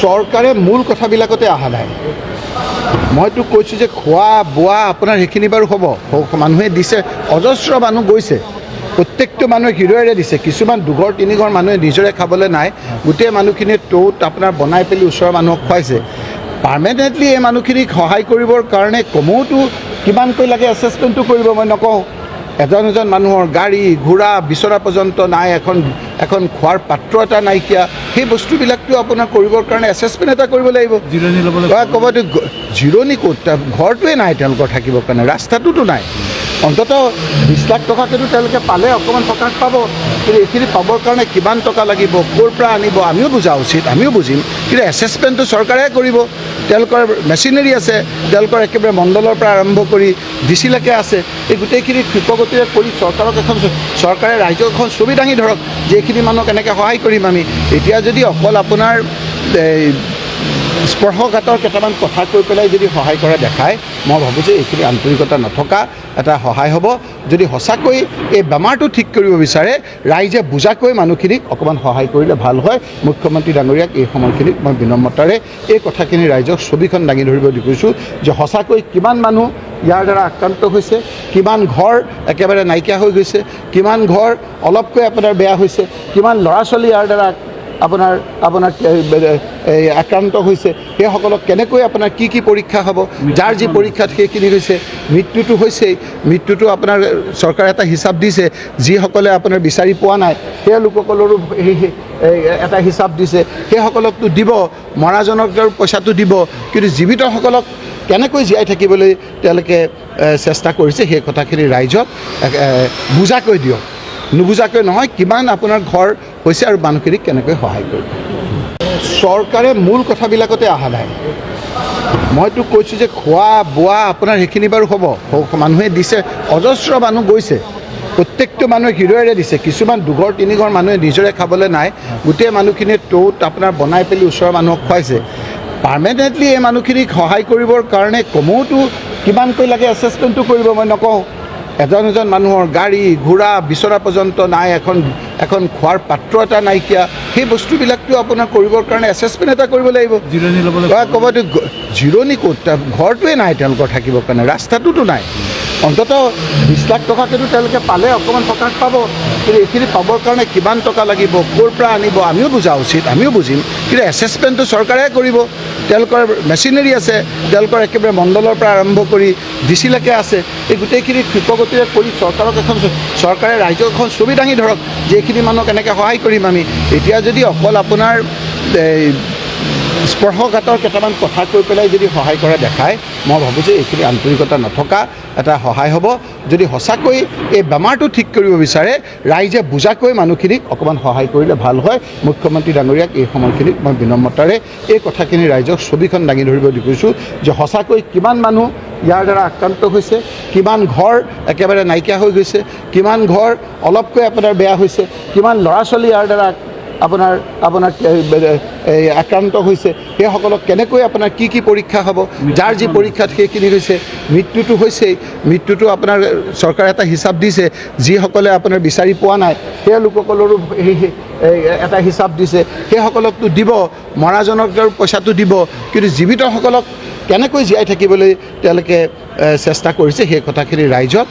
চৰকাৰে মূল কথাবিলাকতে অহা নাই। মইতো কৈছোঁ যে খোৱা বোৱা আপোনাৰ সেইখিনি বাৰু হ'ব, মানুহে দিছে, অজস্ৰ মানুহ গৈছে, প্ৰত্যেকটো মানুহে হৃদয়েৰে দিছে। কিছুমান দুঘৰ তিনিঘৰ মানুহে নিজৰে খাবলৈ নাই, গোটেই মানুহখিনিয়ে টৌত আপোনাৰ বনাই পেলি ওচৰৰ মানুহক খুৱাইছে। পাৰ্মানেণ্টলি এই মানুহখিনিক সহায় কৰিবৰ কাৰণে কমোতো কিমানকৈ লাগে এছেছমেণ্টটো কৰিব মই নকওঁ। এজন এজন মানুহৰ গাড়ী ঘোঁৰা বিচৰা পৰ্যন্ত নাই, এখন খোৱাৰ পাত্ৰ এটা নাইকিয়া, সেই বস্তুবিলাকটো আপোনাৰ কৰিবৰ কাৰণে এছেছমেণ্ট এটা কৰিব লাগিব। জিৰণি ল'বলৈ ক'বতো জিৰণি ক'ত, ঘৰটোৱে নাই তেওঁলোকৰ থাকিবৰ কাৰণে, ৰাস্তাটোতো নাই। অন্ততঃ 20 লাখ টকাকেতো তেওঁলোকে পালে অকণমান সকাহ পাব, কিন্তু এইখিনি পাবৰ কাৰণে কিমান টকা লাগিব, ক'ৰ পৰা আনিব আমিও বুজা উচিত, আমিও বুজিম। কিন্তু এছেছমেণ্টটো চৰকাৰে কৰিব। তেওঁলোকৰ মেচিনেৰী আছে, তেওঁলোকৰ একেবাৰে মণ্ডলৰ পৰা আৰম্ভ কৰি ডিচিলৈকে আছে। এই গোটেইখিনি ক্ষিপ্ৰগতিৰে কৰি চৰকাৰে ৰাইজক এখন ছবি দাঙি ধৰক যে এইখিনি মানুহক এনেকৈ সহায় কৰিম আমি। এতিয়া যদি অকল আপোনাৰ স্পৰ্শকাতৰ কেইটামান কথা কৈ পেলাই যদি সহায় কৰা দেখায়, মই ভাবোঁ যে এইখিনি আন্তৰিকতা নথকা এটা সহায় হ'ব। যদি সঁচাকৈ এই বেমাৰটো ঠিক কৰিব বিচাৰে, ৰাইজে বুজাকৈ মানুহখিনিক অকণমান সহায় কৰিলে ভাল হয়। মুখ্যমন্ত্ৰী ডাঙৰীয়াক এই সময়খিনিত মই বিনম্ৰতাৰে এই কথাখিনি ৰাইজক ছবিখন দাঙি ধৰিব বিচাৰিছোঁ যে সঁচাকৈ কিমান মানুহ ইয়াৰ দ্বাৰা আক্ৰান্ত হৈছে, কিমান ঘৰ একেবাৰে নাইকিয়া হৈ গৈছে, কিমান ঘৰ অলপকৈ আপোনাৰ বেয়া হৈছে, কিমান ল'ৰা ছোৱালী ইয়াৰ দ্বাৰা আপোনাৰ আক্ৰান্ত হৈছে, সেইসকলক কেনেকৈ আপোনাৰ কি পৰীক্ষা হ'ব, যাৰ যি পৰীক্ষাত সেইখিনি হৈছে। মৃত্যুটো হৈছেই, মৃত্যুটো আপোনাৰ চৰকাৰে এটা হিচাপ দিছে, যিসকলে আপোনাৰ বিচাৰি পোৱা নাই সেই লোকসকলৰো এটা হিচাপ দিছে, সেইসকলকতো দিব, মৰাজনক পইচাটো দিব, কিন্তু জীৱিতসকলক কেনেকৈ জীয়াই থাকিবলৈ তেওঁলোকে চেষ্টা কৰিছে সেই কথাখিনি ৰাইজক বুজাকৈ দিয়ক। নুবুজাকৈ নহয়, কিমান আপোনাৰ ঘৰ হৈছে আৰু মানুহখিনিক কেনেকৈ সহায় কৰিব। চৰকাৰে মূল কথাবিলাকতে অহা নাই। মইতো কৈছোঁ যে খোৱা বোৱা আপোনাৰ সেইখিনি বাৰু হ'ব, মানুহে দিছে, অজস্ৰ মানুহ গৈছে, প্ৰত্যেকটো মানুহে হৃদয়েৰে দিছে। কিছুমান দুঘৰ তিনিঘৰ মানুহে নিজৰে খাবলৈ নাই, গোটেই মানুহখিনিয়ে টৌত আপোনাৰ বনাই পেলি ওচৰৰ মানুহক খুৱাইছে। পাৰ্মানেণ্টলি এই মানুহখিনিক সহায় কৰিবৰ কাৰণে কমোতো কিমানকৈ লাগে এছেছমেণ্টটো কৰিব মই নকওঁ। এজন এজন মানুহৰ গাড়ী ঘোঁৰা বিচৰা পৰ্যন্ত নাই, এখন খোৱাৰ পাত্ৰ এটা নাইকিয়া, সেই বস্তুবিলাকটো আপোনাৰ কৰিবৰ কাৰণে এছেছমেণ্ট এটা কৰিব লাগিব। জিৰণি ল'বলৈ ক'বতো জিৰণি ক'ত, ঘৰটোৱে নাই তেওঁলোকৰ থাকিবৰ কাৰণে, ৰাস্তাটোতো নাই। অন্ততঃ 20 লাখ টকাকেতো তেওঁলোকে পালে অকণমান সকাহ পাব, কিন্তু এইখিনি পাবৰ কাৰণে কিমান টকা লাগিব, ক'ৰ পৰা আনিব আমিও বুজা উচিত, আমিও বুজিম। কিন্তু এছেছমেণ্টটো চৰকাৰে কৰিব। তেওঁলোকৰ মেচিনেৰী আছে, তেওঁলোকৰ একেবাৰে মণ্ডলৰ পৰা আৰম্ভ কৰি ডিচিলৈকে আছে। এই গোটেইখিনি ক্ষিপ্ৰগতিৰে কৰি চৰকাৰে ৰাইজক এখন ছবি দাঙি ধৰক যে এইখিনি মানুহক এনেকৈ সহায় কৰিম আমি। এতিয়া যদি অকল আপোনাৰ স্পৰ্শকাতৰ কেইটামান কথা কৈ পেলাই যদি সহায় কৰা দেখায়, মই ভাবোঁ যে এইখিনি আন্তৰিকতা নথকা এটা সহায় হ'ব। যদি সঁচাকৈ এই বেমাৰটো ঠিক কৰিব বিচাৰে, ৰাইজে বুজাকৈ মানুহখিনিক অকণমান সহায় কৰিলে ভাল হয়। মুখ্যমন্ত্ৰী ডাঙৰীয়াক এই সময়খিনিত মই বিনম্ৰতাৰে এই কথাখিনি ৰাইজক ছবিখন দাঙি ধৰিব বিচাৰিছোঁ যে সঁচাকৈ কিমান মানুহ ইয়াৰ দ্বাৰা আক্ৰান্ত হৈছে, কিমান ঘৰ একেবাৰে নাইকিয়া হৈ গৈছে, কিমান ঘৰ অলপকৈ আপোনাৰ বেয়া হৈছে, কিমান ল'ৰা ছোৱালী ইয়াৰ দ্বাৰা আপোনাৰ আক্ৰান্ত হৈছে, সেইসকলক কেনেকৈ আপোনাৰ কি পৰীক্ষা হ'ব, যাৰ যি পৰীক্ষাত সেইখিনি হৈছে। মৃত্যুটো হৈছেই, মৃত্যুটো আপোনাৰ চৰকাৰে এটা হিচাপ দিছে, যিসকলে আপোনাৰ বিচাৰি পোৱা নাই সেই লোকসকলৰো এটা হিচাপ দিছে, সেইসকলকতো দিব, মৰাজনক পইচাটো দিব, কিন্তু জীৱিতসকলক কেনেকৈ জীয়াই থাকিবলৈ তেওঁলোকে চেষ্টা কৰিছে সেই কথাখিনি ৰাইজক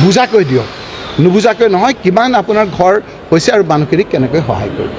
বুজাকৈ দিয়ক। নুবুজাকৈ নহয়, কিমান আপোনাৰ ঘৰ হৈছে আৰু মানুহখিনিক কেনেকৈ সহায় কৰিব।